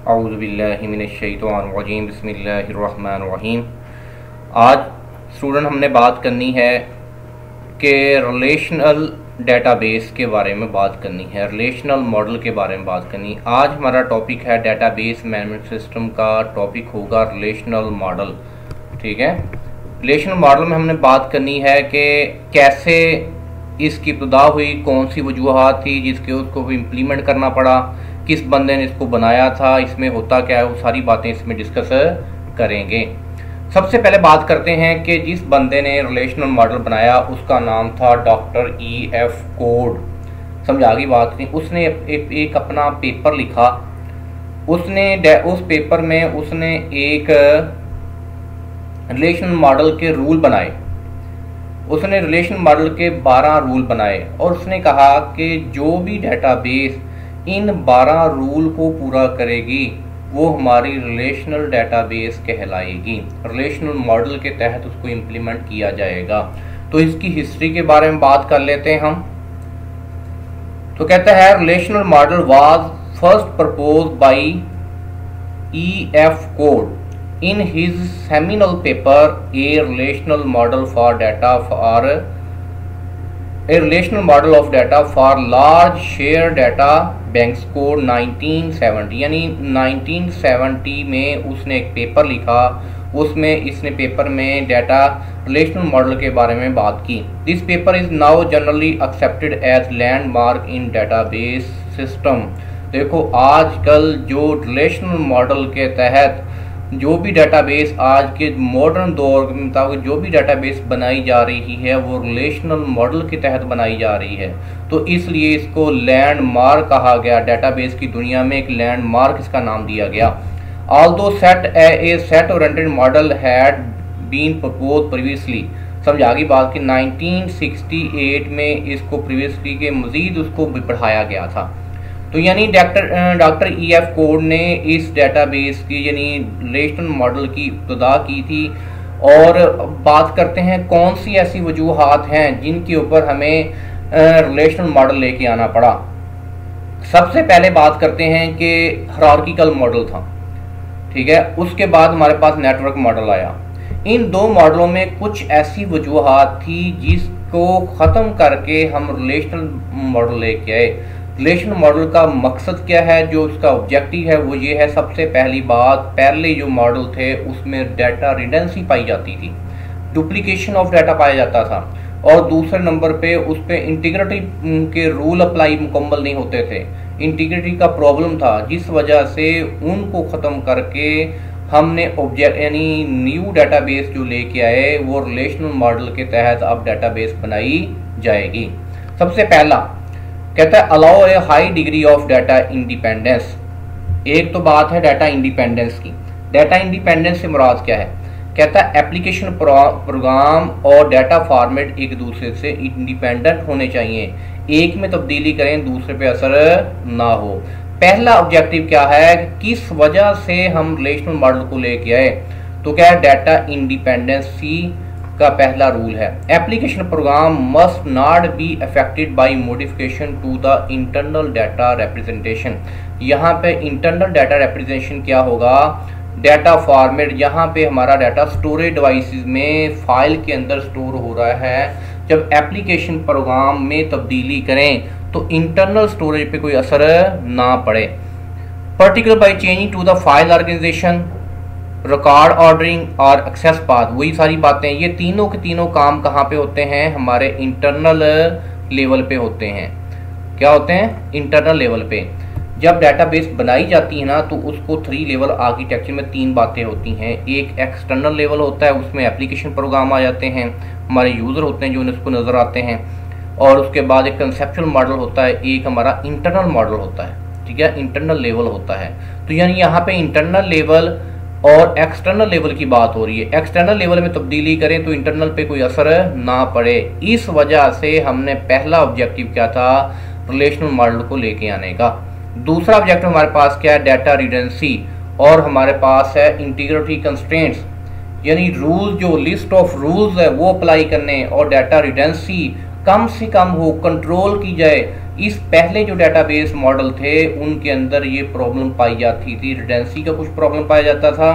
औज़ुबिल्लाहि मिनश्शैतानिर्रजीम बिस्मिल्लाहिर्रहमानिर्रहीम। आज स्टूडेंट हमने बात करनी है कि रिलेशनल डेटाबेस के बारे में बात करनी है, रिलेशनल मॉडल के बारे में बात करनी। आज हमारा टॉपिक है डेटाबेस मैनेजमेंट सिस्टम का टॉपिक होगा रिलेशनल मॉडल। ठीक है, रिलेशनल मॉडल में हमने बात करनी है कि कैसे इसकी इब्तिदा हुई, कौन सी वजूहात थी जिसके उसको इम्प्लीमेंट करना पड़ा, किस बंदे ने इसको बनाया था, इसमें होता क्या है, वो सारी बातें इसमें डिस्कस करेंगे। सबसे पहले बात करते हैं कि जिस बंदे ने रिलेशनल मॉडल बनाया उसका नाम था डॉक्टर E.F. कोड। समझ आ गई बात नहीं। उसने एक अपना पेपर लिखा। उसने उस पेपर में उसने एक रिलेशनल मॉडल के रूल बनाए। उसने रिलेशनल मॉडल के 12 रूल बनाए और उसने कहा कि जो भी डेटाबेस इन 12 रूल को पूरा करेगी वो हमारी रिलेशनल डेटाबेस कहलाएगी। रिलेशनल मॉडल के तहत उसको इम्प्लीमेंट किया जाएगा। तो इसकी हिस्ट्री के बारे में बात कर लेते हैं हम। तो कहता है relational model was first proposed by E.F. Code in his seminal paper a relational model of data for large share data banks code 1970, यानी 1970 में उसने एक पेपर लिखा। उसमें इसने पेपर में डाटा रिलेशनल मॉडल के बारे में बात की। This paper is now generally accepted as landmark in database system. देखो आजकल जो रिलेशनल मॉडल के तहत जो भी डेटाबेस आज के मॉडर्न दौर के मुताबिक जो भी डेटाबेस बनाई जा रही है वो रिलेशनल मॉडल के तहत बनाई जा रही है। तो इसलिए इसको लैंडमार्क कहा गया। डेटाबेस की दुनिया में एक लैंडमार्क इसका नाम दिया गया। Although set oriented model had been proposed previously. समझ आ गई बात कि 1968 में इसको प्रीवियसली के मजीद उसको बढ़ाया गया था। तो यानी डॉक्टर E.F. कोड ने इस डेटाबेस की यानी रिलेशनल मॉडल की इब्तिदा की थी। और बात करते हैं कौन सी ऐसी वजूहात हैं जिनके ऊपर हमें रिलेशनल मॉडल लेके आना पड़ा। सबसे पहले बात करते हैं कि हायरार्किकल मॉडल था। ठीक है, उसके बाद हमारे पास नेटवर्क मॉडल आया। इन दो मॉडलों में कुछ ऐसी वजूहात थी जिसको ख़त्म करके हम रिलेशनल मॉडल लेके आए। रिलेशनल मॉडल का मकसद क्या है, जो उसका ऑब्जेक्टिव है वो ये है। सबसे पहली बात, पहले जो मॉडल थे उसमें डाटा रिडेंडेंसी पाई जाती थी, डुप्लीकेशन ऑफ डाटा पाया जाता था। और दूसरे नंबर पे उस पर इंटीग्रिटी के रूल अप्लाई मुकम्मल नहीं होते थे। इंटीग्रिटी का प्रॉब्लम था जिस वजह से उनको ख़त्म करके हमने ऑब्जेक्ट यानी न्यू डाटाबेस जो लेके आए वो रिलेशनल मॉडल के तहत अब डाटाबेस बनाई जाएगी। सबसे पहला कहता है allow A high degree of data independence. एक तो बात है डाटा इंडिपेंडेंस की। डाटा इंडिपेंडेंस से मुराद क्या है? कहता है एप्लीकेशन प्रोग्राम और डाटा फॉर्मेट एक दूसरे से इंडिपेंडेंट होने चाहिए, एक में तब्दीली करें दूसरे पे असर ना हो। पहला ऑब्जेक्टिव क्या है, किस वजह से हम रिलेशनल मॉडल को लेके आए? तो क्या है डाटा इंडिपेंडेंसी का पहला रूल है application program must not be affected by modification to the internal data representation. यहाँ पे इंटरनल डाटा रिप्रेजेंटेशन क्या होगा? डाटा फॉर्मेट, यहाँ पे हमारा डाटा स्टोरेज डिवाइसेस में फाइल के अंदर स्टोर हो रहा है। जब एप्लीकेशन प्रोग्राम में तब्दीली करें तो इंटरनल स्टोरेज पे कोई असर ना पड़े। Particular by changing to the file organisation, record ordering और एक्सेस पाथ, वही सारी बातें। ये तीनों के तीनों काम कहाँ पे होते हैं? हमारे इंटरनल लेवल पे होते हैं। क्या होते हैं? इंटरनल लेवल पे। जब डाटाबेस बनाई जाती है ना तो उसको 3 लेवल आर्किटेक्चर में 3 बातें होती हैं। एक एक्सटर्नल लेवल होता है, उसमें एप्लीकेशन प्रोग्राम आ जाते हैं, हमारे यूज़र होते हैं जो उसको नज़र आते हैं। और उसके बाद एक कंसेप्चुअल मॉडल होता है, एक हमारा इंटरनल मॉडल होता है। ठीक है, इंटरनल लेवल होता है। तो यानी यहाँ पे इंटरनल लेवल और एक्सटर्नल लेवल की बात हो रही है। एक्सटर्नल लेवल में तब्दीली करें तो इंटरनल पे कोई असर ना पड़े। इस वजह से हमने पहला ऑब्जेक्टिव क्या था? रिलेशनल मॉडल को लेके आने का। दूसरा ऑब्जेक्टिव हमारे पास क्या है? Data redundancy. और हमारे पास है इंटीग्रिटी कंस्ट्रेंट्स, यानी रूल जो लिस्ट ऑफ रूल्स है वो अप्लाई करने और डाटा रिडेंडेंसी कम से कम हो, कंट्रोल की जाए। इस पहले जो डेटाबेस मॉडल थे उनके अंदर ये प्रॉब्लम पाई जाती थी, रिडेंडेंसी का कुछ प्रॉब्लम पाया जाता था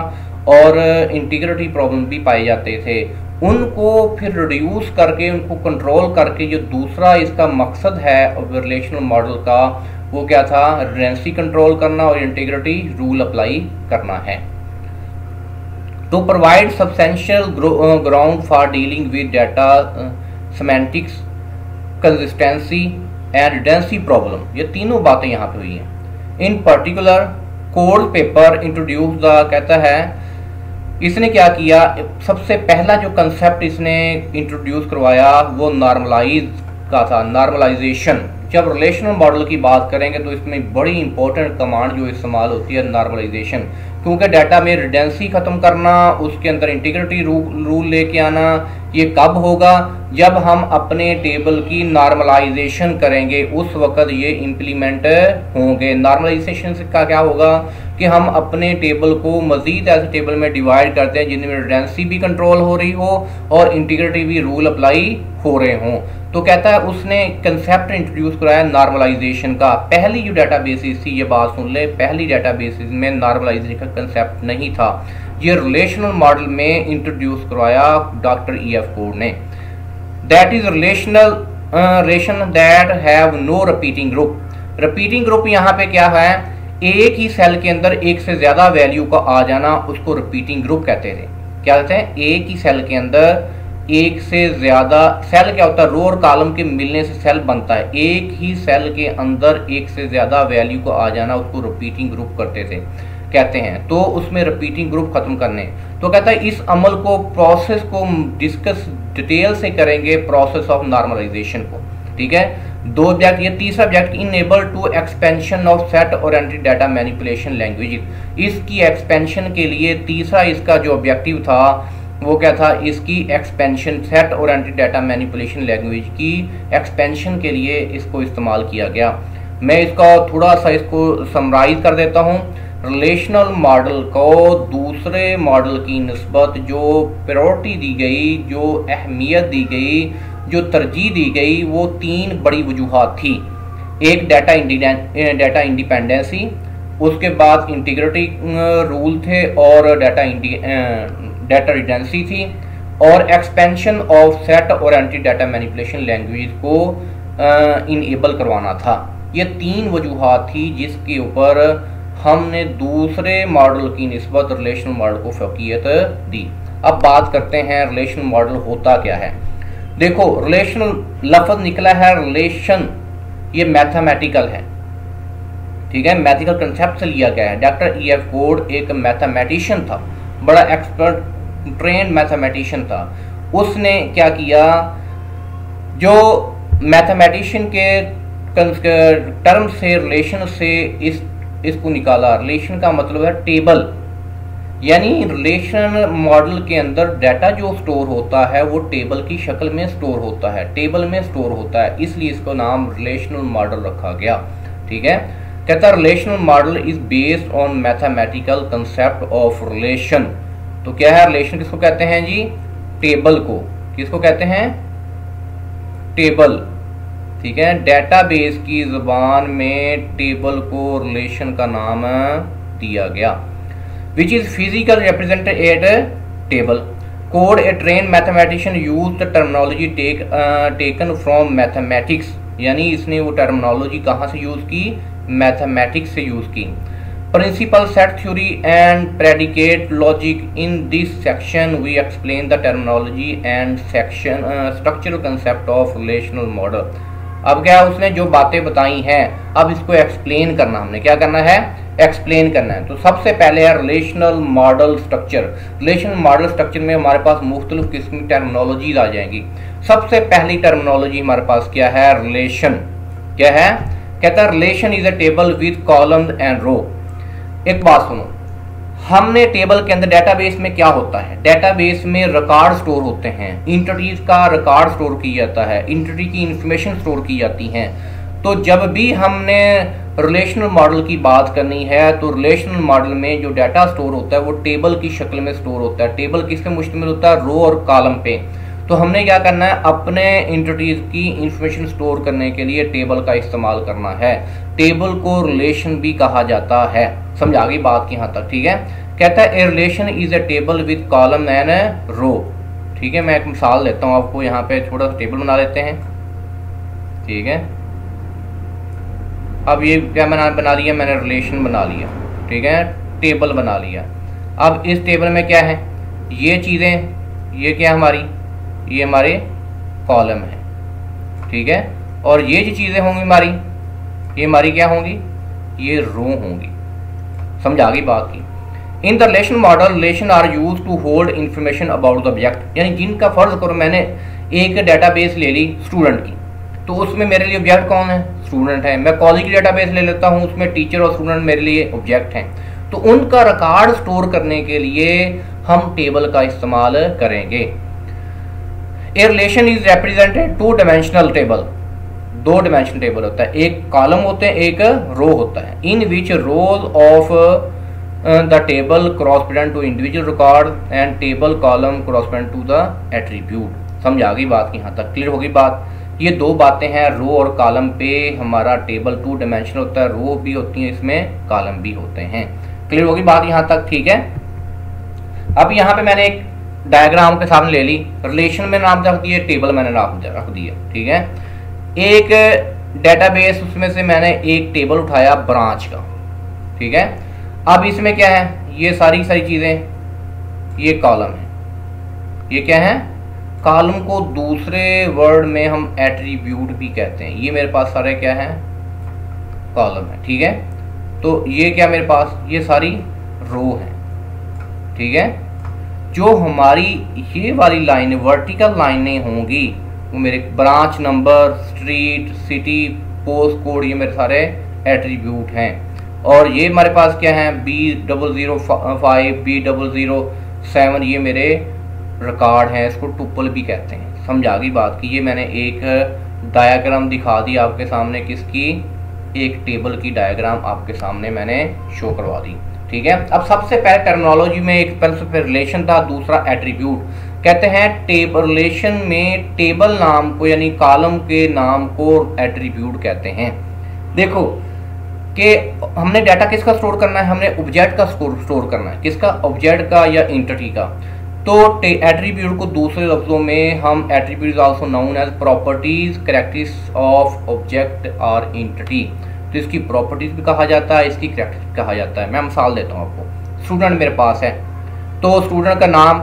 और इंटीग्रिटी प्रॉब्लम भी पाए जाते थे। उनको फिर रिड्यूस करके, उनको कंट्रोल करके, जो दूसरा इसका मकसद है रिलेशनल मॉडल का, वो क्या था, रिडेंडेंसी कंट्रोल करना और इंटीग्रिटी रूल अप्लाई करना है। To provide substantial ground for dealing with data semantics, consistency and redundancy problem, ये तीनों बातें यहाँ पे हुई हैं। In particular Codd paper introduce the, कहता है इसने क्या किया, सबसे पहला जो कंसेप्ट इसने इंट्रोड्यूस करवाया वो नॉर्मलाइज का था, नॉर्मलाइजेशन। जब रिलेशनल मॉडल की बात करेंगे तो इसमें बड़ी इंपॉर्टेंट कमांड जो इस्तेमाल होती है नॉर्मलाइजेशन, क्योंकि डाटा में रिडेंडेंसी खत्म करना, उसके अंदर इंटीग्रिटी रूल लेके आना, ये कब होगा, जब हम अपने टेबल की नॉर्मलाइजेशन करेंगे उस वक्त ये इम्प्लीमेंट होंगे। नॉर्मलाइजेशन का क्या होगा कि हम अपने टेबल को मजीद ऐसे टेबल में डिवाइड करते हैं जिनमें रिडेंडेंसी भी कंट्रोल हो रही हो और इंटीग्रिटी भी रूल अप्लाई हो रहे हों। तो कहता है उसने कंसेप्ट इंट्रोड्यूस कराया नॉर्मलाइजेशन का। पहली जो डेटाबेसेस थी, ये बात सुन ले, पहली डेटाबेसेस में नॉर्मलाइजेशन का कंसेप्ट नहीं था, ये रिलेशनल मॉडल में इंट्रोड्यूस करवाया डॉक्टर EF कोड ने। That is relation that have no repeating group. Repeating group यहाँ पे क्या है, एक ही सेल के अंदर एक से ज्यादा वैल्यू का आ जाना, उसको रिपीटिंग ग्रुप कहते थे। क्या कहते हैं, एक ही सेल के अंदर एक से ज्यादा, सेल क्या होता है, रो और कॉलम के मिलने से सेल बनता है, एक ही सेल के अंदर एक से ज्यादा वैल्यू को आ जाना, उसको रिपीटिंग ग्रुप करते थे, कहते हैं। तो उसमें रिपीटिंग ग्रुप खत्म करने, तो कहता है इस अमल को, प्रोसेस को डिस्कस डिटेल से करेंगे, प्रोसेस ऑफ नॉर्मलाइजेशन को, ठीक है। दो ऑब्जेक्ट, ये तीसरा object, enable to expansion of set oriented data manipulation language. इसकी एक्सपेंशन के लिए तीसरा इसका जो ऑब्जेक्टिव था वो क्या था, इसकी expansion, set oriented data manipulation language की एक्सपेंशन के लिए इसको इस्तेमाल किया गया। मैं इसका थोड़ा सा इसको समराइज कर देता हूँ। रिलेशनल मॉडल को दूसरे मॉडल की निस्बत जो प्रायोरिटी दी गई, जो अहमियत दी गई, जो तरजीह दी गई, वो तीन बड़ी वजूहात थी। एक डाटा इंडिपेंडेंसी, उसके बाद इंटीग्रिटी रूल थे और डाटा रिडेंडेंसी थी, और expansion of set oriented data manipulation language को इनेबल करवाना था। ये तीन वजूहात थी जिसके ऊपर हमने दूसरे मॉडल की निस्बत रिलेशनल मॉडल को फौकियत दी। अब बात करते हैं रिलेशनल मॉडल होता क्या है। देखो, रिलेशनल लफ्ज निकला है रिलेशन, ये मैथमेटिकल है, ठीक है, मैथमेटिकल कंसेप्ट से लिया गया है। डॉक्टर EF कोड एक मैथमेटिशियन था, बड़ा एक्सपर्ट ट्रेंड मैथमेटिशियन था। उसने क्या किया, जो मैथमेटिशियन के टर्म से, रिलेशन से इसको निकाला। रिलेशन का मतलब है टेबल, यानी रिलेशन मॉडल के अंदर डाटा जो स्टोर होता है वो टेबल की शक्ल में स्टोर होता है, टेबल में स्टोर होता है, इसलिए इसको नाम रिलेशनल मॉडल रखा गया, ठीक है। कहता है relational model is based on mathematical concept of relation. तो क्या है रिलेशन, किसको कहते हैं जी, टेबल को, किसको कहते हैं, टेबल, ठीक है। डेटाबेस की जुबान में टेबल को रिलेशन का नाम दिया गया। Which is physical represented at table Codd. A trained mathematician use the terminology taken from mathematics, यानी इसने वो टर्मिनोलॉजी कहाँ से यूज की, मैथमेटिक्स से यूज की। Principle set theory and predicate logic. In this section we explain the terminology and section structural concept of relational model. अब क्या उसने जो बातें बताई हैं, अब इसको एक्सप्लेन करना, हमने क्या करना है, एक्सप्लेन करना है। तो सबसे पहले है relational model structure. Relational model structure में हमारे पास मुख्तलिफ किस्म की टर्मिनोलॉजीज आ जाएंगी। सबसे पहली टर्मिनोलॉजी हमारे पास क्या है, रिलेशन। क्या है, कहता है relation is a table with column and row. एक बात सुनो, हमने टेबल के अंदर डेटाबेस में क्या होता है, डेटाबेस में रिकॉर्ड स्टोर होते हैं, इंटिटीज का रिकॉर्ड स्टोर किया जाता है, इंटिटी की इंफॉर्मेशन स्टोर की जाती हैं। तो जब भी हमने रिलेशनल मॉडल की बात करनी है तो रिलेशनल मॉडल में जो डाटा स्टोर होता है वो टेबल की शक्ल में स्टोर होता है। टेबल किस पे मुश्तमिल होता है, रो और कॉलम पे। तो हमने क्या करना है, अपने एंटिटीज की इंफॉर्मेशन स्टोर करने के लिए टेबल का इस्तेमाल करना है। टेबल को रिलेशन भी कहा जाता है। समझ आ गई बात की यहाँ तक, ठीक है। कहता है a relation is a table with column and row, ठीक है। मैं एक मिसाल देता हूँ आपको, यहाँ पे थोड़ा सा टेबल बना लेते हैं, ठीक है। अब ये क्या बना लिया मैंने, रिलेशन बना लिया, ठीक है, टेबल बना लिया। अब इस टेबल में क्या है, ये चीज़ें, ये क्या हमारी, ये हमारे कॉलम है, ठीक है। और ये जो चीज़ें होंगी हमारी, ये हमारी क्या होंगी, ये रो होंगी। समझ आ गई बात की। In the relation model, relation are use to hold information about the object, यानी जिनका फर्ज करो मैंने एक डेटाबेस ले ली स्टूडेंट की, तो उसमें मेरे लिए ऑब्जेक्ट कौन है, स्टूडेंट है। मैं कॉलेज की डेटाबेस ले लेता हूँ, उसमें टीचर और स्टूडेंट मेरे लिए ऑब्जेक्ट हैं। तो उनका रिकॉर्ड स्टोर करने के लिए हम टेबल का इस्तेमाल करेंगे। A relation is represented two dimensional table, दो डायमेंशनल टेबल होता है, एक कॉलम होते हैं, एक रो होता है। In which rows of the table correspond to individual record and table column correspond to the attribute. समझ आ गई बात की यहाँ तक, क्लियर होगी बात। ये दो बातें हैं, रो और कॉलम पे हमारा टेबल टू डायमेंशनल होता है, रो भी होती है इसमें, कॉलम भी होते हैं। क्लियर होगी बात यहाँ तक, ठीक है। अब यहाँ पे मैंने एक डायग्राम के सामने ले ली, रिलेशन में नाम रख दिए, टेबल मैंने रख दिया, ठीक है। एक डेटाबेस, उसमें से मैंने एक टेबल उठाया ब्रांच का, ठीक है। अब इसमें क्या है, ये सारी चीजें, ये कॉलम है, ये क्या है, कॉलम को दूसरे वर्ड में हम एट्रीब्यूट भी कहते हैं। ये मेरे पास सारे क्या है, कॉलम है, ठीक है। तो ये क्या मेरे पास, ये सारी रो है, ठीक है। जो हमारी ये वाली लाइन वर्टिकल लाइनें होंगी वो मेरे branch number, street, city, post code, ये मेरे सारे एट्रीब्यूट हैं। और ये हमारे पास क्या है, B005, B007, ये मेरे रिकॉर्ड हैं, इसको टुपल भी कहते हैं। समझ आ गई बात की। ये मैंने एक डायग्राम दिखा दी आपके सामने, किसकी, एक टेबल की डायग्राम आपके सामने मैंने शो करवा दी, ठीक है। अब सबसे पहले टर्मिनोलॉजी में एक रिलेशन था, दूसरा एट्रीब्यूट। कहते हैं टेबल रिलेशन में टेबल नाम को यानी कॉलम के नाम को एट्रीब्यूट कहते हैं। देखो कि हमने डाटा किसका स्टोर करना है, हमने ऑब्जेक्ट का स्टोर करना है, किसका, ऑब्जेक्ट का या एंटिटी का। तो एट्रीब्यूट को दूसरे लफ्जों में हम attribute also known as properties characteristics of object और एंटिटी। तो इसकी प्रॉपर्टीज भी कहा जाता है, इसकी कैरेक्टरिस्टिक कहा जाता है। मैं मिसाल देता हूँ आपको, स्टूडेंट मेरे पास है, तो स्टूडेंट का नाम,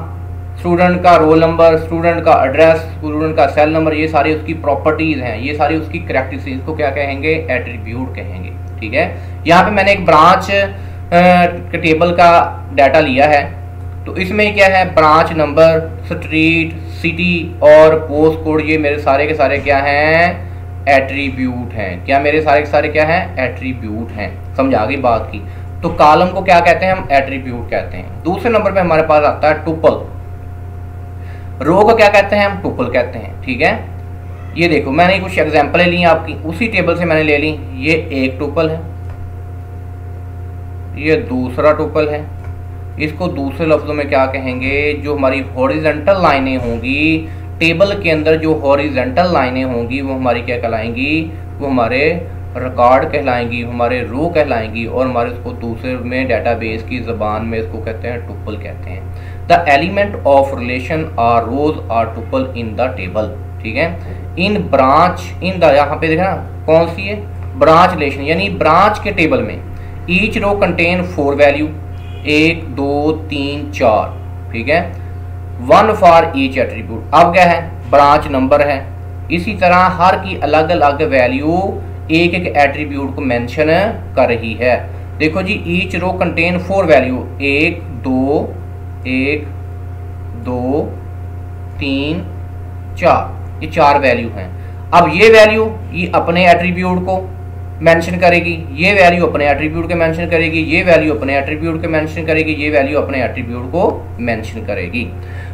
स्टूडेंट का रोल नंबर, स्टूडेंट का एड्रेस, स्टूडेंट का सेल नंबर, ये सारी उसकी प्रॉपर्टीज हैं, ये सारी उसकी कैरेक्टरिस्टिक्स, इसको क्या कहेंगे, एट्रीब्यूट कहेंगे, ठीक है। यहाँ पे मैंने एक ब्रांच के टेबल का डाटा लिया है, तो इसमें क्या है, ब्रांच नंबर, स्ट्रीट, सिटी और पोस्ट कोड, ये मेरे सारे के सारे क्या हैं, एट्रीब्यूट हैं। क्या मेरे सारे के सारे क्या हैं, एट्रीब्यूट हैं। समझ आ गई बात की। तो कॉलम को क्या कहते हैं, हम एट्रीब्यूट कहते हैं। दूसरे नंबर पे हमारे पास आता है टुपल। रो को क्या कहते हैं, हम टुपल कहते हैं, ठीक है। ये देखो मैंने कुछ एग्जांपलें ली आपकी, उसी टेबल से मैंने ले ली। ये एक टुपल है, ये दूसरा टुपल है। इसको दूसरे लफ्जों में क्या कहेंगे, जो हमारी हॉरिजॉन्टल लाइनें होंगी टेबल के अंदर, जो हॉरिजॉन्टल लाइनें होंगी वो हमारी क्या कहलाएंगी, वो हमारे रिकॉर्ड कहलाएंगी, हमारे रो कहलाएंगी। और हमारे उसको दूसरे में डाटाबेस की ज़बान में इसको कहते हैं टुपल कहते हैं। The element of relation are rows are tuple in the table, ठीक है। इन ब्रांच, इन द, यहाँ पे देखा कौन सी है, ब्रांच रिलेशन, यानी ब्रांच के टेबल में ईच रो कंटेन 4 वैल्यू, 1 2 3 4, ठीक है, 1 फॉर ईच एट्रीब्यूट। अब क्या है, ब्रांच नंबर है, इसी तरह हर की अलग अलग वैल्यू एक एक एट्रीब्यूट को मेंशन कर रही है। देखो जी, ईच रो कंटेन 4 वैल्यू, 1 2 1 2 3 4, ये 4 वैल्यू हैं। अब ये वैल्यू ये अपने एट्रीब्यूट को मेंशन करेगी, ये वैल्यू अपने एट्रीब्यूट के मेंशन करेगी, ये वैल्यू अपने एट्रीब्यूट के मेंशन करेगी, ये वैल्यू अपने एट्रीब्यूट को मेंशन करेगी।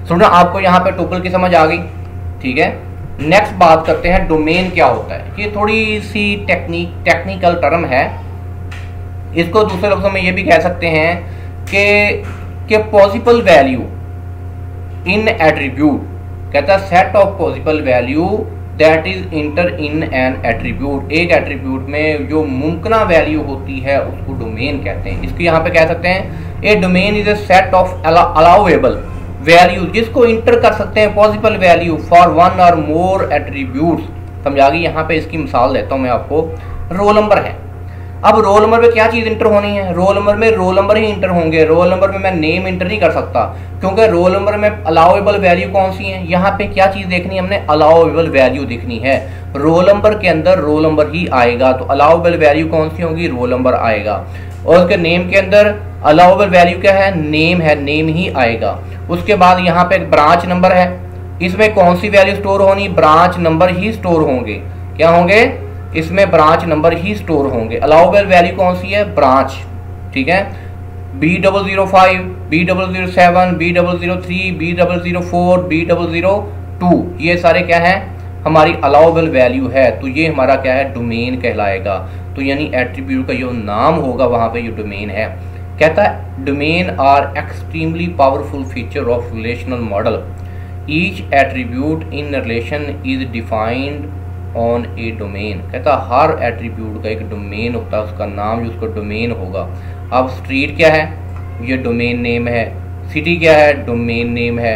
सुनो, आपको यहाँ पे टुपल की समझ आ गई, ठीक है। नेक्स्ट बात करते हैं डोमेन क्या होता है। ये थोड़ी सी टेक्निकल टर्म है, इसको दूसरे लफ्जों में ये भी कह सकते हैं कि पॉसिबल वैल्यू इन एट्रीब्यूट कहता है set of possible value that is inter in an attribute. एक एट्रीब्यूट में जो मुमकिन वैल्यू होती है उसको डोमेन कहते हैं। इसको यहाँ पे कह सकते हैं a domain is a set of allowable value जिसको इंटर कर सकते हैं पॉसिबल वैल्यू फॉर वन और मोर एट्रीब्यूट्स। समझा गई। यहाँ पे इसकी मिसाल देता हूँ मैं आपको। रोल नंबर है। अब रोल नंबर में क्या चीज इंटर होनी है? रोल नंबर में रोल नंबर ही इंटर होंगे। रोल नंबर में मैं नेम इंटर नहीं कर सकता क्योंकि रोल नंबर में अलाउएबल वैल्यू कौन सी है? यहाँ पे क्या चीज देखनी है हमने? अलाउएबल वैल्यू देखनी है। रोल नंबर के अंदर रोल नंबर ही आएगा, तो अलाउएबल वैल्यू कौन सी होगी? रोल नंबर आएगा। और उसके नेम के अंदर अलाउएबल वैल्यू क्या है? नेम है, नेम ही आएगा। उसके बाद यहाँ पे एक ब्रांच नंबर है, इसमें कौन सी वैल्यू स्टोर होनी? ब्रांच नंबर ही स्टोर होंगे। क्या होंगे? इसमें ब्रांच नंबर ही स्टोर होंगे। अलाउएबल वैल्यू कौन सी है? ब्रांच। ठीक है। B005, B007, B003, B004, B002 ये सारे क्या है? हमारी अलाउएबल वैल्यू है। तो ये हमारा क्या है? डोमेन कहलाएगा। तो यानी एट्रीब्यूट का जो नाम होगा वहां पे ये डोमेन है। कहता है domain are extremely powerful feature of relational model. Each attribute in relation is defined on A domain. कहता हर एट्रीब्यूट का एक डोमेन होता है, उसका नाम जो उसका डोमेन होगा। अब स्ट्रीट क्या है? ये डोमेन नेम है। सिटी क्या है? डोमेन नेम है।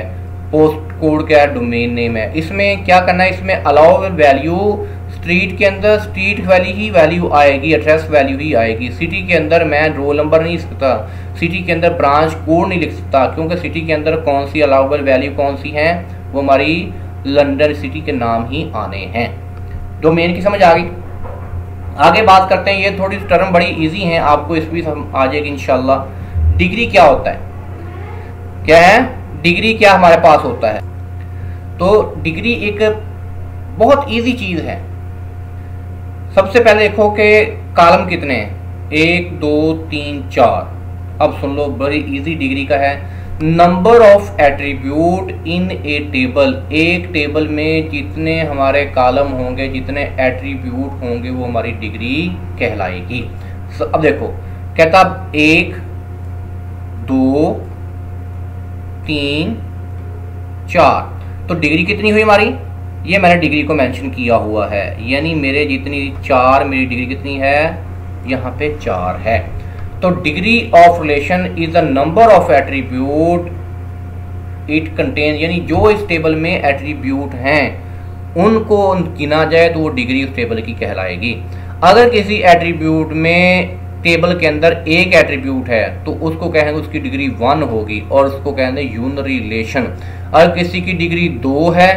पोस्ट कोड क्या है? डोमेन नेम है। इसमें क्या करना है? इसमें अलाउएबल वैल्यू स्ट्रीट के अंदर स्ट्रीट वाली ही वैल्यू आएगी, एड्रेस वैल्यू ही आएगी। सिटी के अंदर मैं रोल नंबर नहीं लिख सकता, सिटी के अंदर ब्रांच कोड नहीं लिख सकता क्योंकि सिटी के अंदर कौन सी अलाउएबल वैल्यू कौन सी है? वो हमारी लंदन सिटी के नाम ही आने हैं। डोमेन की समझ आ गई। आगे बात करते हैं। ये थोड़ी टर्म बड़ी इजी है, आपको इस भी आ जाएगी इंशाल्लाह। डिग्री क्या होता है? क्या है डिग्री? क्या हमारे पास होता है? तो डिग्री एक बहुत इजी चीज है। सबसे पहले देखो कि कॉलम कितने हैं? 1 2 3 4। अब सुन लो, बड़ी इजी डिग्री का है। Number of attribute in A table. एक टेबल में जितने हमारे कॉलम होंगे, जितने एट्रीब्यूट होंगे, वो हमारी डिग्री कहलाएगी। अब देखो कहता 1 2 3 4। तो डिग्री कितनी हुई हमारी? ये मैंने डिग्री को मेंशन किया हुआ है, यानी मेरे जितनी 4, मेरी डिग्री कितनी है? यहाँ पे 4 है। तो degree of relation is the number of attribute it contain, यानी जो इस टेबल में एट्रीब्यूट हैं उनको गिना जाए तो वो डिग्री उस टेबल की कहलाएगी। अगर किसी एट्रीब्यूट में टेबल के अंदर एक एट्रीब्यूट है तो उसको कहेंगे उसकी डिग्री 1 होगी और उसको कहेंगे यूनरी रिलेशन। अगर किसी की डिग्री 2 है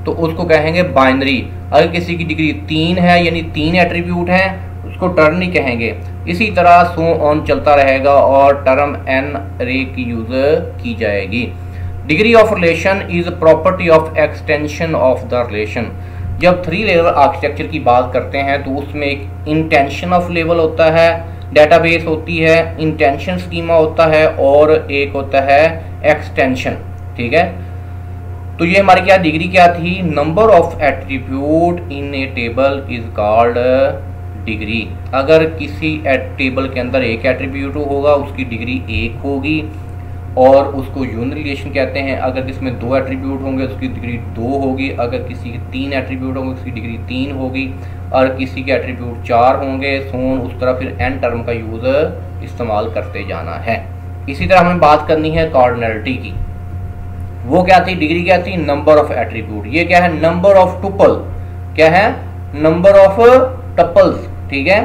तो उसको कहेंगे बाइनरी। अगर किसी की डिग्री 3 है यानी 3 एट्रीब्यूट हैं उसको टर्नी कहेंगे। इसी तरह सो ऑन चलता रहेगा और टर्म एन रे की यूज की जाएगी। Degree of relation is property of extension of the relation. जब 3 लेवल आर्किटेक्चर की बात करते हैं तो उसमें एक इंटेंशन ऑफ लेवल होता है, डेटाबेस होती है, इंटेंशन स्कीमा होता है और एक होता है एक्सटेंशन। ठीक है। तो ये हमारी क्या डिग्री क्या थी? Number of attribute in A table is called degree. अगर किसी टेबल के अंदर एक एट्रीब्यूट होगा उसकी डिग्री 1 होगी और उसको यूनरी रिलेशन कहते हैं। अगर इसमें 2 एट्रीब्यूट होंगे उसकी डिग्री 2 होगी। अगर किसी के 3 एट्रीब्यूट होंगे उसकी डिग्री 3 होगी और किसी के एट्रीब्यूट 4 होंगे सोन उस तरह फिर एन टर्म का यूज इस्तेमाल करते जाना है। इसी तरह हमें बात करनी है कार्डिनलिटी की। वो क्या थी? डिग्री क्या थी? Number of attribute. ये क्या है? Number of tuple. क्या है? Number of tuples. ठीक है।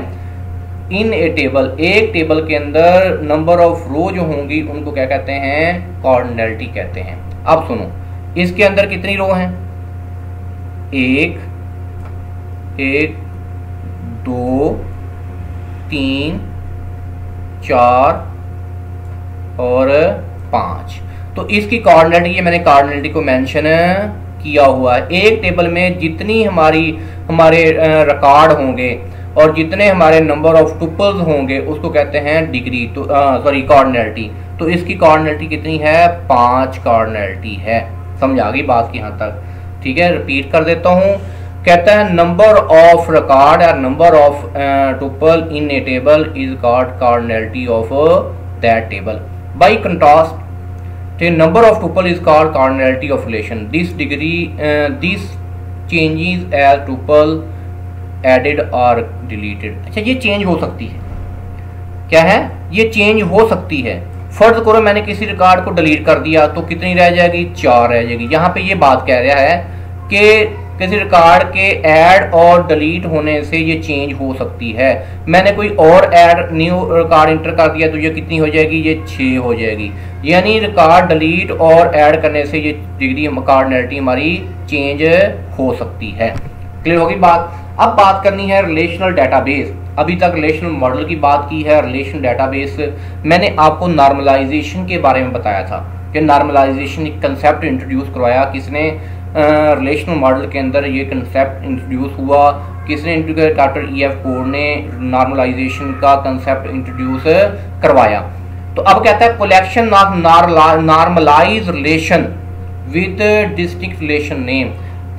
इन ए टेबल, एक टेबल के अंदर नंबर ऑफ रो जो होंगी उनको क्या कहते हैं? कार्डिनलिटी कहते हैं। अब सुनो, इसके अंदर कितनी रो हैं? 1 2 3 4 और 5। तो इसकी कार्डिनलिटी, ये मैंने कार्डिनलिटी को मेंशन किया हुआ है। एक टेबल में जितनी हमारे रिकॉर्ड होंगे और जितने हमारे नंबर ऑफ टुपल्स होंगे उसको कहते हैं डिग्री। तो सॉरी कार्डिनलिटी। तो इसकी कार्डिनलिटी कितनी है? 5 कार्डिनलिटी है। समझ आ गई बात की यहाँ तक? ठीक है। रिपीट कर देता हूँ। कहता है नंबर ऑफ रिकॉर्ड या number of tuple in A table is called cardinality of that table. Bye contrast, The number of tuple is called cardinality of relation. This changes as tuple added or deleted. अच्छा, ये change हो सकती है, क्या है, ये change हो सकती है। फर्ज करो मैंने किसी रिकॉर्ड को डिलीट कर दिया तो कितनी रह जाएगी, 4 रह जाएगी। यहाँ पे ये बात कह रहा है कि किसी रिकॉर्ड के ऐड और डिलीट होने से ये चेंज हो सकती है। मैंने कोई और ऐड न्यू रिकॉर्ड इंटर कर दिया तो ये कितनी हो जाएगी, ये 6 हो जाएगी। यानी रिकॉर्ड डिलीट और ऐड करने से ये डिग्री कार्डिनैलिटी हमारी चेंज हो सकती है। क्लियर होगी बात। अब बात करनी है रिलेशनल डेटाबेस। अभी तक रिलेशनल मॉडल की बात की है, रिलेशनल डेटाबेस मैंने आपको नॉर्मलाइजेशन के बारे में बताया था कि नॉर्मलाइजेशन एक कंसेप्ट इंट्रोड्यूस करवाया। किसने, रिलेशनल मॉडल के अंदर ये कंसेप्ट इंट्रोड्यूस हुआ, किसने इंट्रोड्यूस, डॉक्टर E.F. कोर ने नॉर्मलाइजेशन का कंसेप्ट इंट्रोड्यूस करवाया। तो अब कहता है collection of normalize relation with distinct relation name.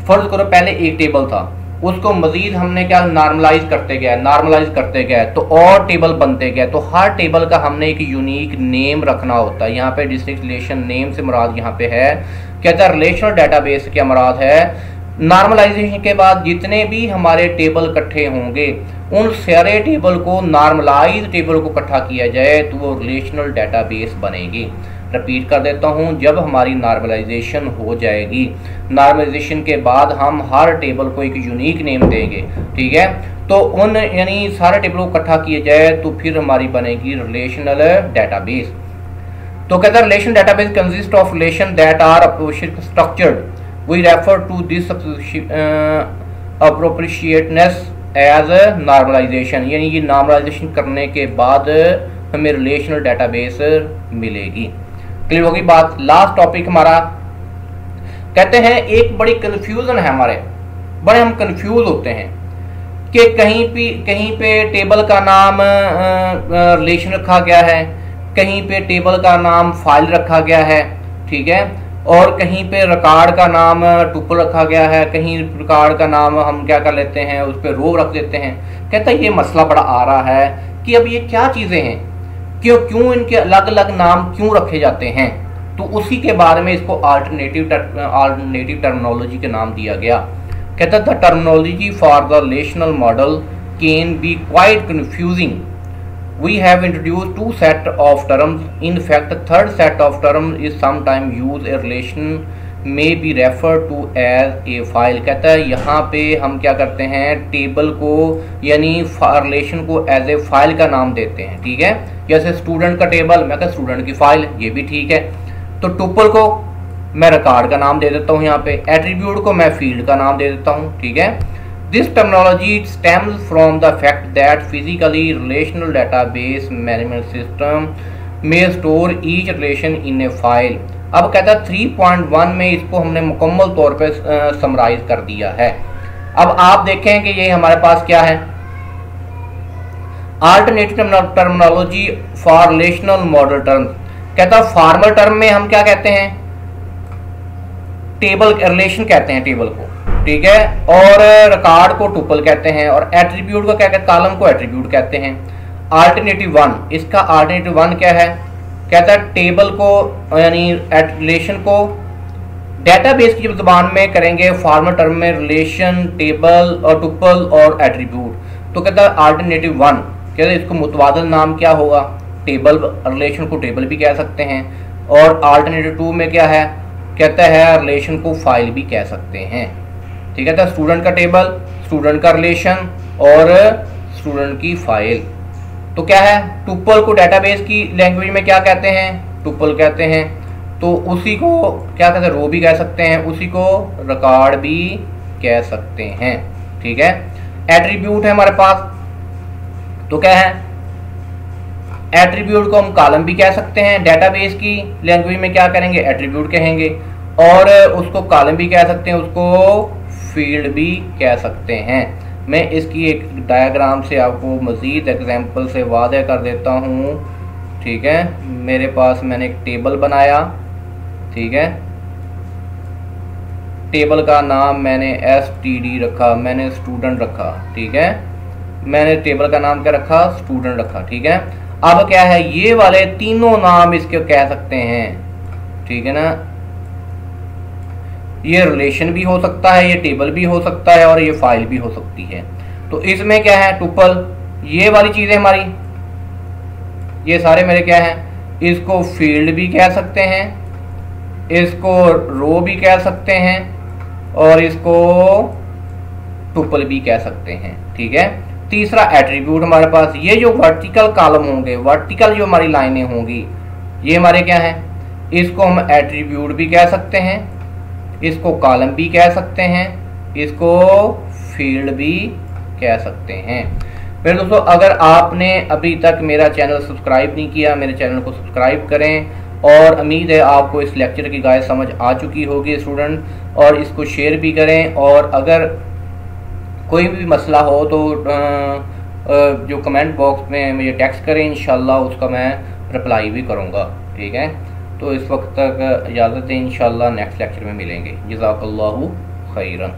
फर्ज करो पहले एक टेबल था, उसको मजीद हमने क्या नॉर्मलाइज करते गए तो और टेबल बनते गए। तो हर टेबल का हमने एक यूनिक नेम रखना होता है। यहाँ पे डिस्ट्रिक्ट रिलेशन नेम से मुराद यहाँ पे है, कहता है रिलेशनल डेटाबेस क्या मुराद है, नॉर्मलाइजेशन के बाद जितने भी हमारे टेबल इकट्ठे होंगे उन सारे टेबल को नॉर्मलाइज टेबल को इकट्ठा किया जाए तो वो रिलेशनल डेटाबेस बनेगी। रिपीट कर देता हूँ, जब हमारी नॉर्मलाइजेशन हो जाएगी, नॉर्मलाइजेशन के बाद हम हर टेबल को एक यूनिक नेम देंगे, ठीक है। तो उन यानी सारे टेबल को इकट्ठा किया जाए तो फिर हमारी बनेगी रिलेशनल डेटाबेस। तो कहता है relation database consist of relation that are structured, we refer to this appropriateness as normalization. यानी ये नॉर्मलाइजेशन करने के बाद हमें रिलेशनल डेटाबेस मिलेगी। क्लियर होगी बात। लास्ट टॉपिक हमारा, कहते हैं एक बड़ी कंफ्यूजन है हमारे, बड़े हम कंफ्यूज होते हैं कि कहीं पे टेबल का नाम रिलेशन रखा गया है, कहीं पे टेबल का नाम फाइल रखा गया है, ठीक है, और कहीं पे रिकॉर्ड का नाम टुपल रखा गया है, कहीं रिकॉर्ड का नाम हम क्या कर लेते हैं, उस पर रो रख देते हैं। कहता है ये मसला बड़ा आ रहा है कि अब ये क्या चीज़ें हैं, क्यों इनके अलग अलग नाम क्यों रखे जाते हैं। तो उसी के बारे में इसको अल्टरनेटिव टर्मिनोलॉजी का नाम दिया गया। कहता the terminology for the relational model can be quite confusing. We have introduced 2 set of terms. In fact, third set of terms is sometimes used. A relation may be referred to as a file. कहता है यहाँ पे हम क्या करते हैं, table को यानी रिलेशन को एज ए फाइल का नाम देते हैं, ठीक है। जैसे स्टूडेंट का टेबल, मैं कहता स्टूडेंट की फाइल, ये भी ठीक है। तो टुपल को मैं रिकॉर्ड का नाम दे देता हूँ, यहाँ पे एट्रीब्यूट को मैं फील्ड का नाम दे देता हूँ, ठीक है। This terminology stems from the fact that physically relational database management system may store each relation in a file. अब कहता है 3.1 में इसको हमने मुकम्मल तौर पे समराइज कर दिया है। अब आप देखें कि ये हमारे पास क्या है, alternative terminology for relational model term. कहता है फॉर्मल टर्म में हम क्या कहते हैं, टेबल रिलेशन कहते हैं टेबल को, ठीक है, और रिकॉर्ड को टुपल कहते हैं, और एट्रीब्यूट को क्या कहते हैं, कॉलम को एट्रीब्यूट कहते हैं। अल्टरनेटिव 1, इसका अल्टरनेटिव 1 क्या है, कहता है टेबल को यानी रिलेशन को डेटाबेस की ज़बान में करेंगे फॉर्मल टर्म में रिलेशन, टेबल और टुपल और एट्रीब्यूट। तो कहता है अल्टरनेटिव 1, कहता है इसको मुतबादल नाम क्या होगा, टेबल, रिलेशन को टेबल भी कह सकते हैं, और अल्टरनेटिव 2 में क्या है, कहता है रिलेशन को फाइल भी कह सकते हैं, ठीक है। तो स्टूडेंट का टेबल, स्टूडेंट का रिलेशन और स्टूडेंट की फाइल। तो क्या है, टुपल को डेटाबेस की लैंग्वेज में क्या कहते हैं, टुपल कहते हैं। तो उसी को क्या कहते हैं, रो भी कह सकते हैं, उसी को रिकॉर्ड भी कह सकते हैं, ठीक है। एट्रीब्यूट है हमारे पास, तो क्या है, एट्रीब्यूट को हम कॉलम भी कह सकते हैं, डेटाबेस की लैंग्वेज में क्या करेंगे, एट्रीब्यूट कहेंगे, और उसको कॉलम भी कह सकते हैं, उसको फील्ड भी कह सकते हैं। मैं इसकी एक डायग्राम से आपको मज़ीद एग्जांपल से वादे कर देता हूँ, ठीक है। मेरे पास मैंने एक टेबल बनाया, ठीक है, टेबल का नाम मैंने STD रखा, मैंने स्टूडेंट रखा, ठीक है, मैंने टेबल का नाम क्या रखा, स्टूडेंट रखा, ठीक है। अब क्या है, ये वाले तीनों नाम इसके कह सकते हैं, ठीक है ना। ये रिलेशन भी हो सकता है, ये टेबल भी हो सकता है और ये फाइल भी हो सकती है। तो इसमें क्या है, टुपल, ये वाली चीजें हमारी, ये सारे मेरे क्या हैं, इसको फील्ड भी कह सकते हैं, इसको रो भी कह सकते हैं और इसको टुपल भी कह सकते हैं। ठीक है। तीसरा एट्रीब्यूट हमारे पास, ये जो वर्टिकल कॉलम होंगे, वर्टिकल जो हमारी लाइनें होंगी, ये हमारे क्या है, इसको हम एट्रीब्यूट भी कह सकते हैं, इसको कॉलम भी कह सकते हैं, इसको फील्ड भी कह सकते हैं। मेरे दोस्तों, अगर आपने अभी तक मेरा चैनल सब्सक्राइब नहीं किया, मेरे चैनल को सब्सक्राइब करें और उम्मीद है आपको इस लेक्चर की गाइड समझ आ चुकी होगी स्टूडेंट, और इसको शेयर भी करें। और अगर कोई भी मसला हो तो जो कमेंट बॉक्स में मुझे टेक्स्ट करें, इंशाल्लाह उसका मैं रिप्लाई भी करूँगा। ठीक है। तो इस वक्त तक इजाज़त दें, इंशाल्लाह नेक्स्ट लेक्चर में मिलेंगे। जज़ाकल्लाहु खैरन।